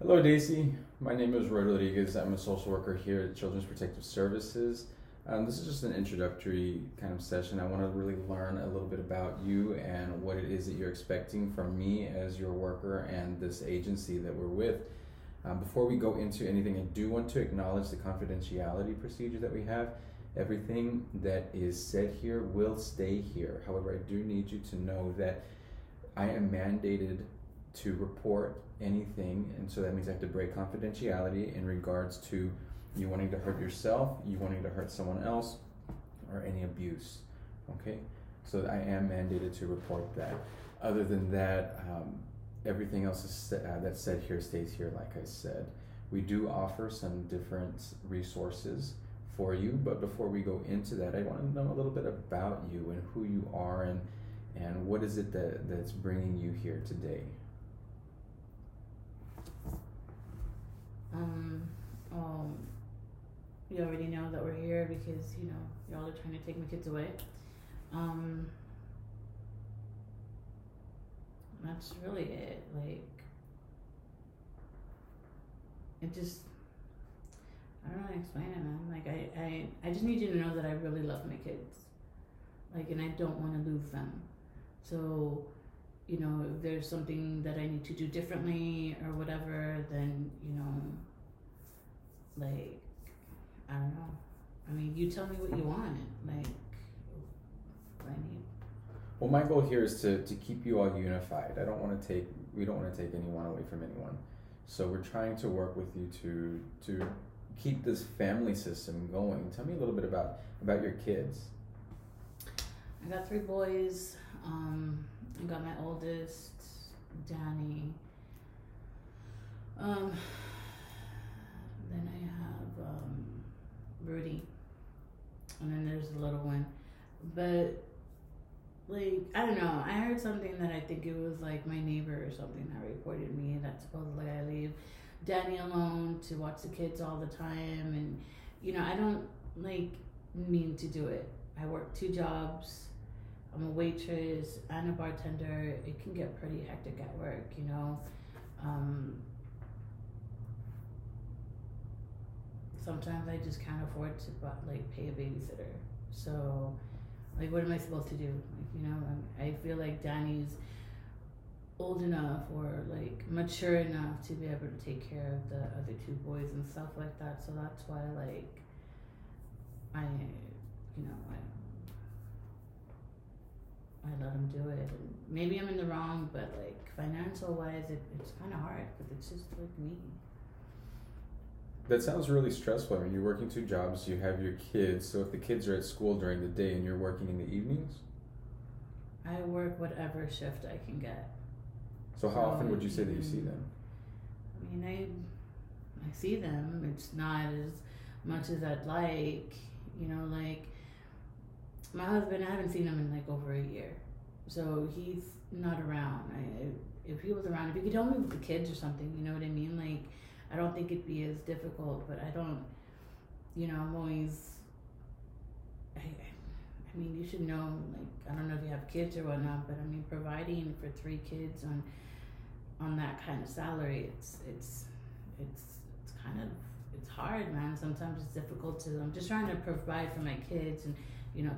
Hello, Daisy. My name is Roy Rodriguez. I'm a social worker here at Children's Protective Services. This is just an introductory kind of session. I want to really learn a little bit about you and what it is that you're expecting from me as your worker and this agency that we're with. Before we go into anything, I do want to acknowledge the confidentiality procedure that we have. Everything that is said here will stay here. However, I do need you to know that I am mandated to report anything, and so that means I have to break confidentiality in regards to you wanting to hurt yourself, you wanting to hurt someone else, or any abuse. Okay, so I am mandated to report that. Other than that, everything else that's said here stays here. Like I said, we do offer some different resources for you, but before we go into that, I want to know a little bit about you and who you are and what is it that's bringing you here today. Well, you already know that we're here because, y'all are trying to take my kids away. That's really it. Like, it just, I don't know how to explain it, man. Like, I just need you to know that I really love my kids. Like, and I don't want to lose them. So, if there's something that I need to do differently or whatever, then, like, I don't know. I mean, you tell me what you want. Like, what I need. Well, my goal here is to keep you all unified. We don't want to take anyone away from anyone. So we're trying to work with you to keep this family system going. Tell me a little bit about your kids. I got 3 boys. I got my oldest, Danny. Then I have Rudy, and then there's the little one. But like, I don't know. I heard something that I think it was like my neighbor or something that reported me that supposedly I leave Danny alone to watch the kids all the time, and I don't like mean to do it. I work 2 jobs. I'm a waitress and a bartender. It can get pretty hectic at work, Sometimes I just can't afford to pay a babysitter. So, like, what am I supposed to do? I feel like Danny's old enough or like mature enough to be able to take care of the other 2 boys and stuff like that. So that's why, like, I let him do it. And maybe I'm in the wrong, but like financial wise, it's kind of hard because it's just like me. That sounds really stressful. I mean, you're working 2 jobs, you have your kids, so if the kids are at school during the day and you're working in the evenings? I work whatever shift I can get. So how often would you say that you see them? I mean, I see them. It's not as much as I'd like. Like, my husband, I haven't seen him in like over a year. So he's not around. If he was around, if he could help me with the kids or something, you know what I mean? Like, I don't think it'd be as difficult, but I don't, I'm always, I mean, you should know, like, I don't know if you have kids or whatnot, but I mean, providing for 3 kids on that kind of salary, it's kind of, it's hard, man. Sometimes it's difficult I'm just trying to provide for my kids and,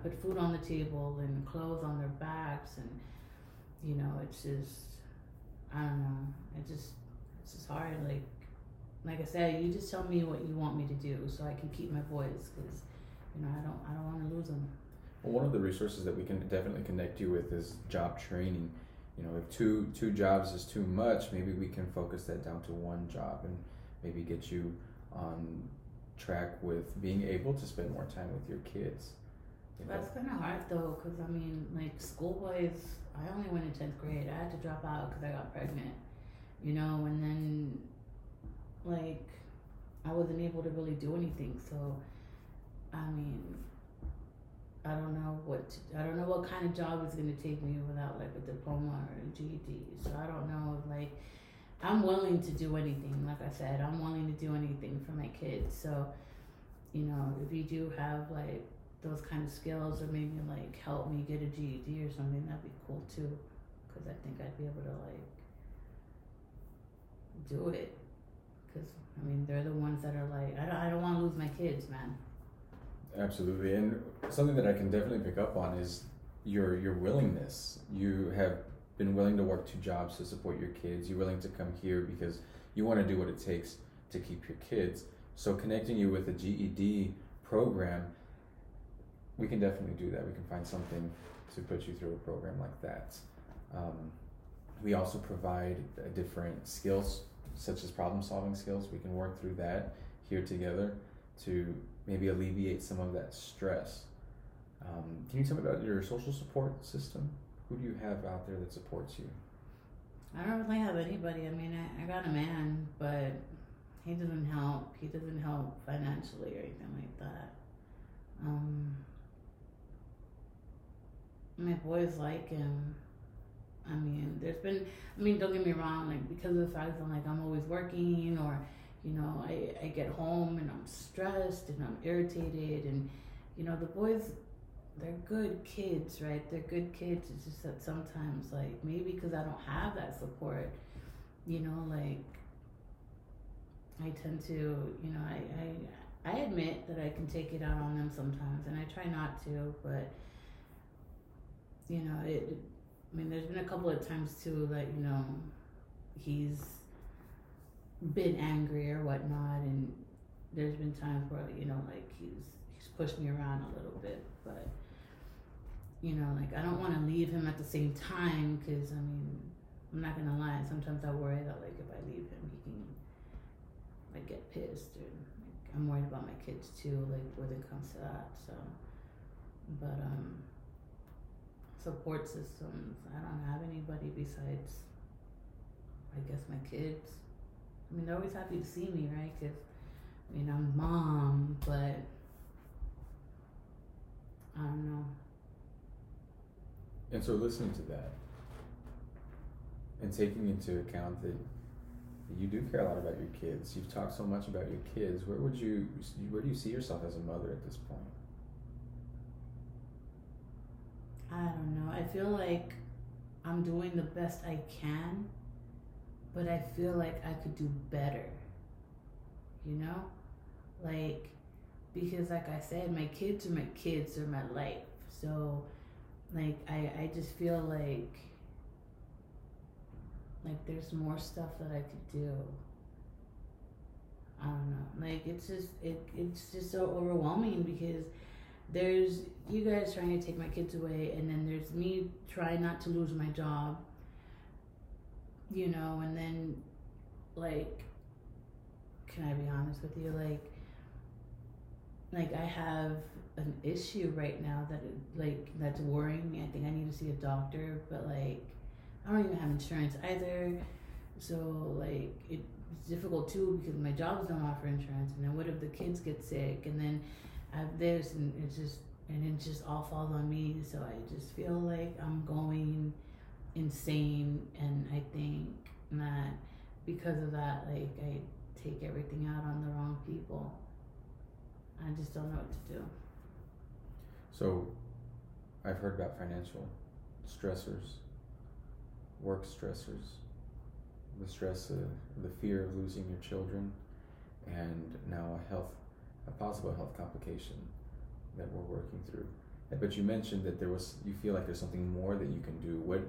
put food on the table and clothes on their backs, and, it's just, I don't know, it's just hard. Like I said, you just tell me what you want me to do so I can keep my boys, because, I don't want to lose them. Well, one of the resources that we can definitely connect you with is job training. If two jobs is too much, maybe we can focus that down to 1 job and maybe get you on track with being able to spend more time with your kids. That's kind of hard though, because I mean, like, schoolboys, I only went in 10th grade. I had to drop out because I got pregnant, and then, like, I wasn't able to really do anything. So, I mean, I don't know what kind of job is going to take me without like a diploma or a GED. So I don't know if, like, I'm willing to do anything. Like I said, I'm willing to do anything for my kids. So, if you do have like those kind of skills, or maybe like help me get a GED or something, that'd be cool too. Because I think I'd be able to like do it. because I mean they're the ones that are like, I don't want to lose my kids, man. Absolutely, and something that I can definitely pick up on is your willingness. You have been willing to work 2 jobs to support your kids. You're willing to come here because you want to do what it takes to keep your kids. So connecting you with a GED program, we can definitely do that. We can find something to put you through a program like that. We also provide different skills, such as problem-solving skills. We can work through that here together to maybe alleviate some of that stress. Can you tell me about your social support system? Who do you have out there that supports you? I don't really have anybody. I mean, I got a man, but he doesn't help. He doesn't help financially or anything like that. My boys like him. I mean, don't get me wrong, like, because of the fact that, like, I'm always working, or, you know, I get home and I'm stressed and I'm irritated, and, you know, the boys, they're good kids, right? They're good kids. It's just that sometimes, like, maybe because I don't have that support, you know, like, I tend to, you know, I admit that I can take it out on them sometimes, and I try not to, but, you know, I mean, there's been a couple of times too that, you know, he's been angry or whatnot, and there's been times where, you know, like he's pushed me around a little bit, but, you know, like, I don't want to leave him at the same time, because, I mean, I'm not gonna lie, sometimes I worry that, like, if I leave him, he can, like, get pissed, or, like, I'm worried about my kids too, like, when it comes to that, so, but, support systems, I don't have anybody besides, I guess, my kids. I mean, they're always happy to see me, right? Because, I mean, I'm mom, but I don't know. And so listening to that and taking into account that you do care a lot about your kids, you've talked so much about your kids, where do you see yourself as a mother at this point? I don't know. I feel like I'm doing the best I can, but I feel like I could do better. You know? Like, because, like I said, my kids are my kids, they're my life. So, like, I just feel like there's more stuff that I could do. I don't know. Like, it's just so overwhelming, because there's you guys trying to take my kids away, and then there's me trying not to lose my job, you know, and then, like, can I be honest with you, like I have an issue right now that's worrying me. I think I need to see a doctor, but, like, I don't even have insurance either, so, like, it's difficult too, because my jobs don't offer insurance, and then what if the kids get sick, and then I have this, and it just all falls on me. So I just feel like I'm going insane, and I think that because of that, like, I take everything out on the wrong people. I just don't know what to do. So I've heard about financial stressors, work stressors, the stress of the fear of losing your children, and now a possible health complication that we're working through. But you mentioned that you feel like there's something more that you can do. What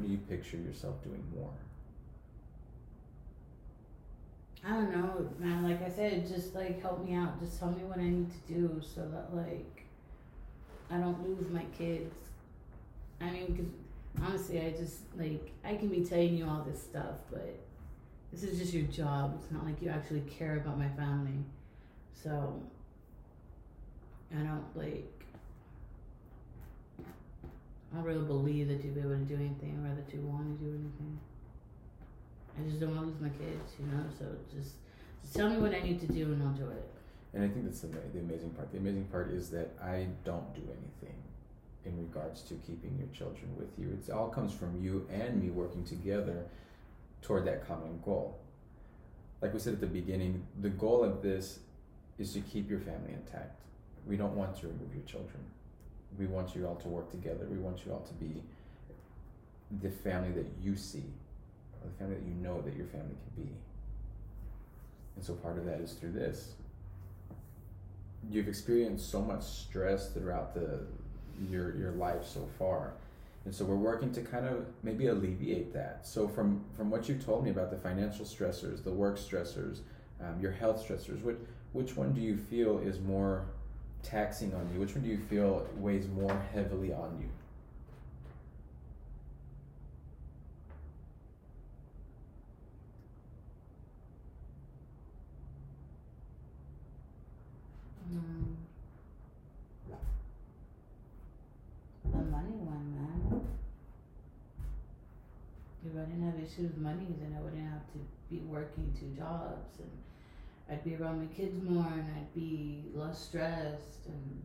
do you picture yourself doing more? I don't know, man. Like I said, just, like, help me out. Just tell me what I need to do so that, like, I don't lose my kids. I mean, because honestly, I just, like, I can be telling you all this stuff, but this is just your job. It's not like you actually care about my family. So, I don't really believe that you'll be able to do anything, or that you want to do anything. I just don't want to lose my kids, you know, so just tell me what I need to do, and I'll do it. And I think that's the amazing part. The amazing part is that I don't do anything in regards to keeping your children with you. It all comes from you and me working together toward that common goal. Like we said at the beginning, the goal of this is to keep your family intact. We don't want to remove your children. We want you all to work together. We want you all to be the family that you see, or the family that you know that your family can be. And so part of that is through this. You've experienced so much stress throughout your life so far. And so we're working to kind of maybe alleviate that. So from what you told me about the financial stressors, the work stressors, your health stressors, which one do you feel is more taxing on you? Which one do you feel weighs more heavily on you? The money one, man. If I didn't have issues with money, then I wouldn't have to be working 2 jobs, and I'd be around my kids more, and I'd be less stressed, and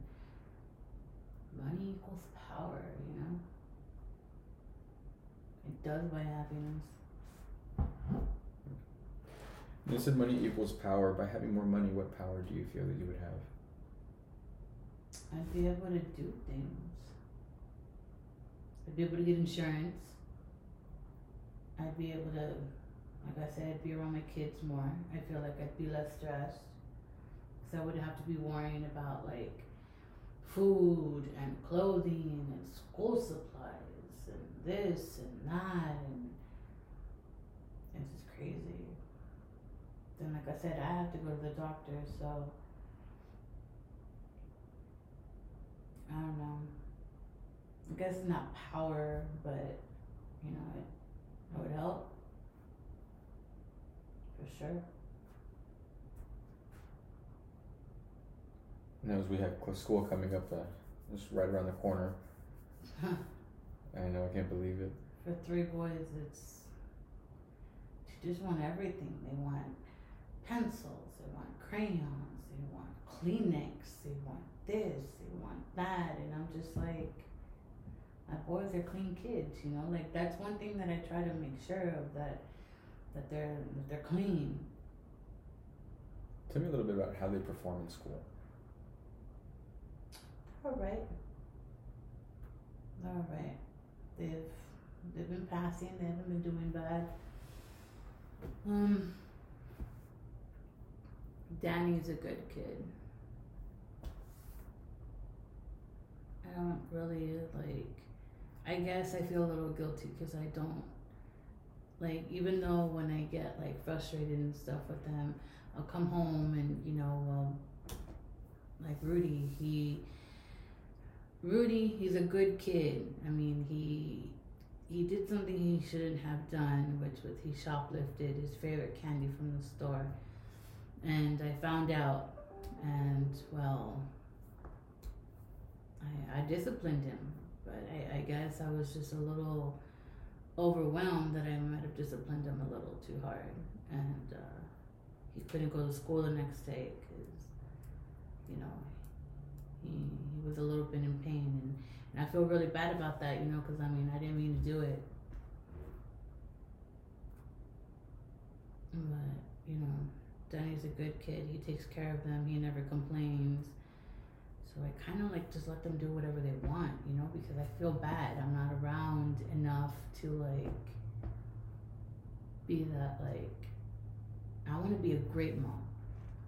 money equals power, you know? It does buy happiness. You said money equals power. By having more money, what power do you feel that you would have? I'd be able to do things. I'd be able to get insurance. I'd be able to, like I said, I'd be around my kids more. I feel like I'd be less stressed. Because I wouldn't have to be worrying about like food and clothing and school supplies and this and that, and it's just crazy. Then like I said, I have to go to the doctor, so I don't know. I guess it's not power, but you know, it would help for sure. Now, as we have school coming up, just right around the corner. I know, I can't believe it. For 3 boys, it's they just want everything. They want pencils, they want crayons, they want Kleenex, they want this, they want that, and I'm just like, my boys are clean kids, you know. Like that's one thing that I try to make sure of, that they're clean. Tell me a little bit about how they perform in school. All right. All right. They've been passing. They haven't been doing bad. Danny's a good kid. I don't really like. I guess I feel a little guilty because I don't like. Even though when I get like frustrated and stuff with them, I'll come home and like Rudy, he's a good kid. I mean, he did something he shouldn't have done, which was he shoplifted his favorite candy from the store. And I found out, and well, I disciplined him, but I guess I was just a little overwhelmed that I might have disciplined him a little too hard. And he couldn't go to school the next day because, he was a little bit in pain, and I feel really bad about that, because I mean, I didn't mean to do it. But, Danny's a good kid. He takes care of them. He never complains. So I kind of like just let them do whatever they want, because I feel bad. I'm not around enough to be that I want to be a great mom.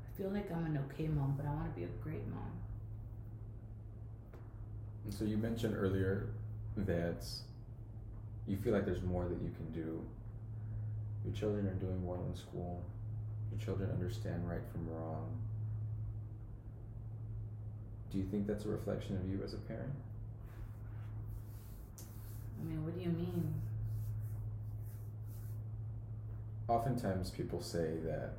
I feel like I'm an okay mom, but I want to be a great mom. And so you mentioned earlier that you feel like there's more that you can do. Your children are doing well in school. Your children understand right from wrong. Do you think that's a reflection of you as a parent? I mean, what do you mean? Oftentimes people say that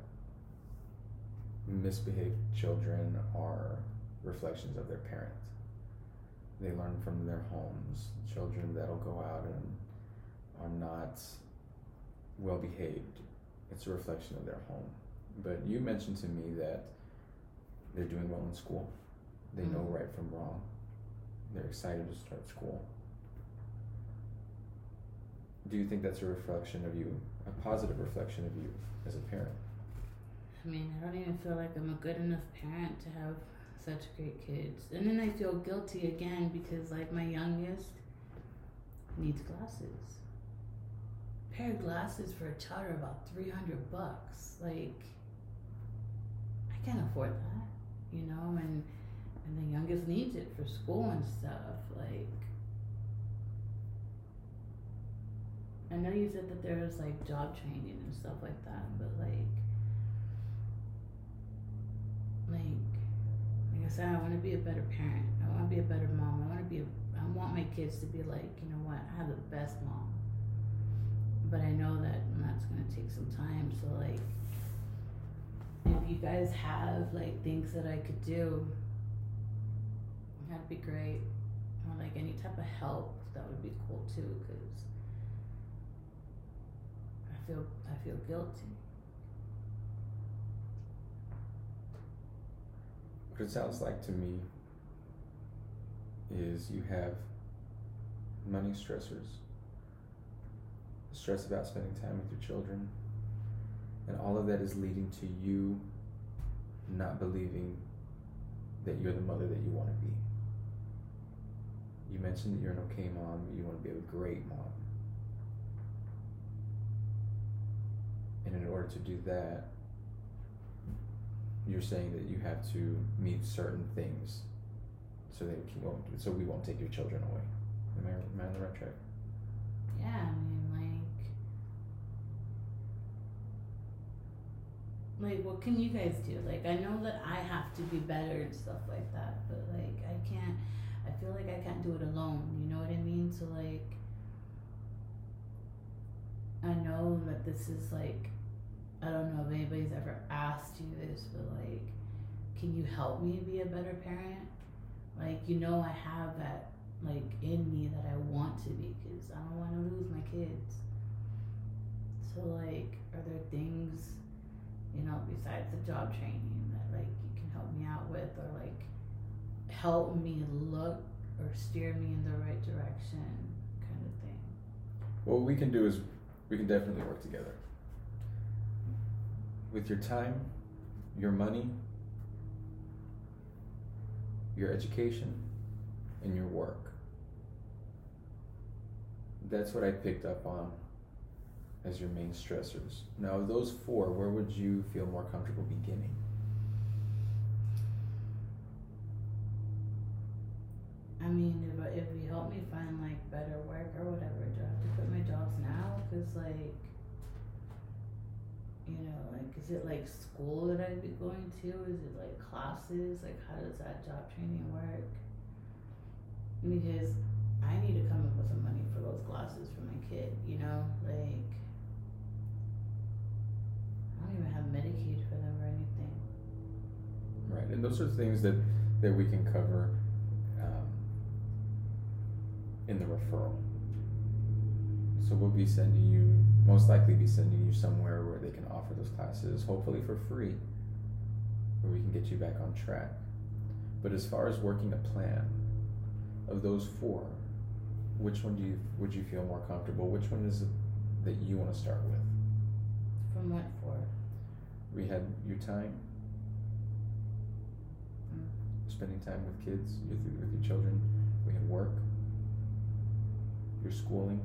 misbehaved children are reflections of their parents. They learn from their homes. Children that'll go out and are not well behaved, it's a reflection of their home. But you mentioned to me that they're doing well in school. They know right from wrong. They're excited to start school. Do you think that's a reflection of you, a positive reflection of you as a parent? I mean, I don't even feel like I'm a good enough parent to have such great kids. And then I feel guilty again because my youngest needs glasses. A pair of glasses for a child are about $300. I can't afford that, you know, and the youngest needs it for school and stuff. Like, I know you said that there's like job training and stuff like that, but like I said, I want to be a better parent. I want to be a better mom. I want my kids to be like, you know what, I have the best mom. But I know that that's gonna take some time. So like, if you guys have like things that I could do, that'd be great. Or like any type of help, that would be cool too. Cause I feel guilty. What it sounds like to me is you have money stressors, stress about spending time with your children, and all of that is leading to you not believing that you're the mother that you want to be. You mentioned that you're an okay mom, but you want to be a great mom. And in order to do that, you're saying that you have to meet certain things so that we won't take your children away. Am I on the right track? Yeah, I mean, like what can you guys do? Like, I know that I have to be better and stuff like that, but like I feel like I can't do it alone, you know what I mean? So like, I know that this is like, I don't know if anybody's ever asked you this, but like, can you help me be a better parent? Like, you know, I have that like in me that I want to be, because I don't want to lose my kids. So like, are there things, you know, besides the job training that like you can help me out with, or like help me look or steer me in the right direction, kind of thing? What we can do is we can definitely work together. With your time, your money, your education, and your work. That's what I picked up on as your main stressors. Now, of those four, where would you feel more comfortable beginning? I mean, if you help me find like better work or whatever, do I have to quit my jobs now? Cause like, you know, like, is it like school that I'd be going to? Is it like classes? Like, how does that job training work? Because I need to come up with some money for those classes for my kid, you know? Like, I don't even have Medicaid for them or anything. Right, and those are things that we can cover in the referral. So we'll be most likely be sending you somewhere where they can offer those classes, hopefully for free, where we can get you back on track. But as far as working a plan, of those four, which one would you feel more comfortable? Which one is it that you want to start with? From what for? We had your time, spending time with kids, with your children. We had work, your schooling.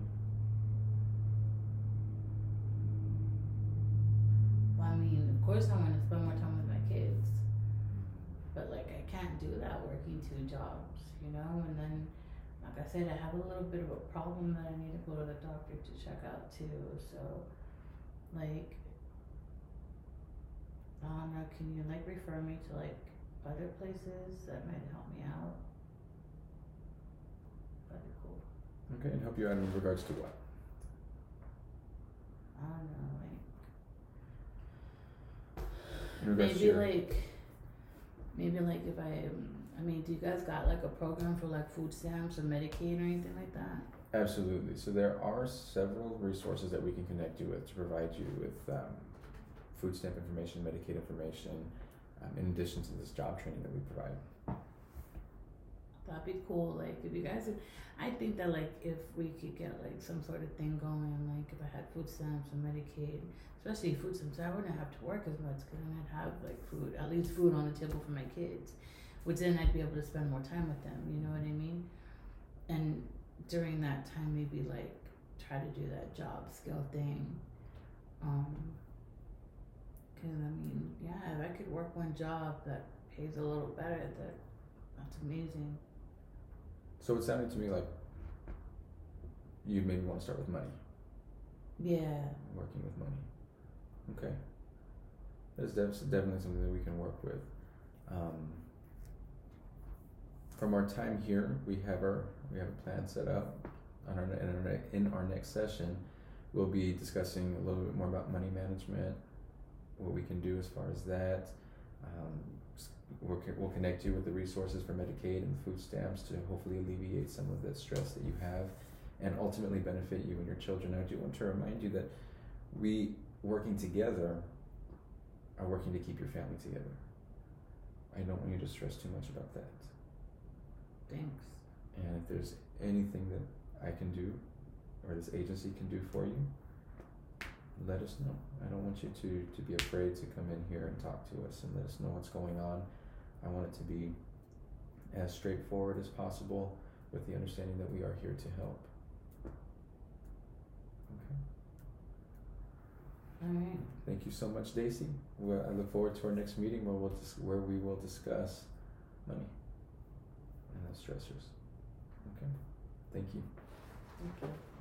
Well, I mean, of course I want to spend more time with my kids, but like I can't do that working two jobs, you know? And then, like I said, I have a little bit of a problem that I need to go to the doctor to check out too. So, like, I don't know, can you like refer me to like other places that might help me out? That'd be cool. Okay, and help you out in regards to what? I don't know, maybe like if I mean, do you guys got like a program for like food stamps or Medicaid or anything like that? Absolutely. So there are several resources that we can connect you with to provide you with food stamp information, Medicaid information, in addition to this job training that we provide. That'd be cool. Like if you guys, I think that like if we could get like some sort of thing going, like if I had food stamps and Medicaid, especially food stamps, I wouldn't have to work as much because I'd have like food, at least food on the table for my kids, which then I'd be able to spend more time with them. You know what I mean? And during that time, maybe like try to do that job skill thing. Cause I mean, yeah, if I could could work one job that pays a little better, that's amazing. So it sounded to me like you maybe want to start with money, Yeah. working with money. Okay. That's definitely something that we can work with. From our time here, we have a plan set up. In our next session, we'll be discussing a little bit more about money management, what we can do as far as that. We'll connect you with the resources for Medicaid and food stamps to hopefully alleviate some of the stress that you have and ultimately benefit you and your children. I do want to remind you that we, working together, are working to keep your family together. I don't want you to stress too much about that. Thanks. And if there's anything that I can do or this agency can do for you, let us know. I don't want you to be afraid to come in here and talk to us and let us know what's going on. I want it to be as straightforward as possible with the understanding that we are here to help. Okay. All right. Thank you so much, Daisy. I look forward to our next meeting where we will discuss money and the stressors. Okay. Thank you. Thank you.